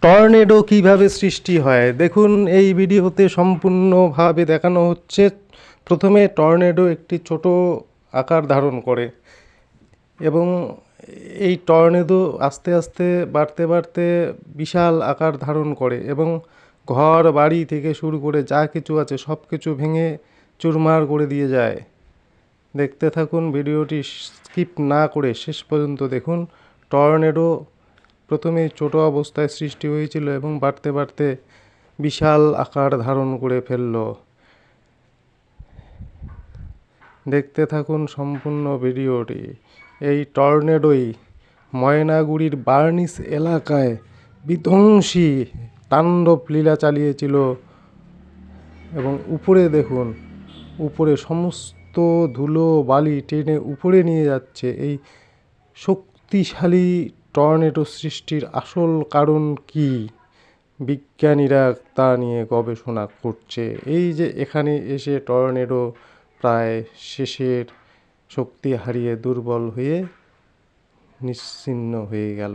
Tornado কিভাবে সৃষ্টি হয় দেখুন, এই ভিডিওতে সম্পূর্ণভাবে দেখানো হচ্ছে। প্রথমে টর্নেডো একটি ছোট আকার ধারণ করে এবং এই টর্নেডো আস্তে আস্তে বাড়তে বাড়তে বিশাল আকার ধারণ করে এবং ঘর বাড়ি থেকে শুরু করে যা কিছু আছে সব কিছু ভেঙে চুরমার করে দিয়ে যায়। দেখতে থাকুন ভিডিওটি, স্কিপ না করে শেষ পর্যন্ত দেখুন। টর্নেডো প্রথমে ছোট অবস্থায় সৃষ্টি হয়েছিল এবং বাড়তে বাড়তে বিশাল আকার ধারণ করে ফেলল। দেখতে থাকুন সম্পূর্ণ ভিডিওটি। এই টর্নেডোই ময়নাগুড়ির বার্নিস এলাকায় বিধ্বংসী তাণ্ডব লীলা চালিয়েছিল এবং উপরে দেখুন, উপরে সমস্ত ধুলো বালি টেনে উপরে নিয়ে যাচ্ছে। এই শক্তিশালী টর্নেডো সৃষ্টির আসল কারণ কি, বিজ্ঞানীরা তা নিয়ে গবেষণা করছে। এই যে এখানে এসে টর্নেডো প্রায় শেষের শক্তি হারিয়ে দুর্বল হয়ে নিশ্চিহ্ন হয়ে গেল।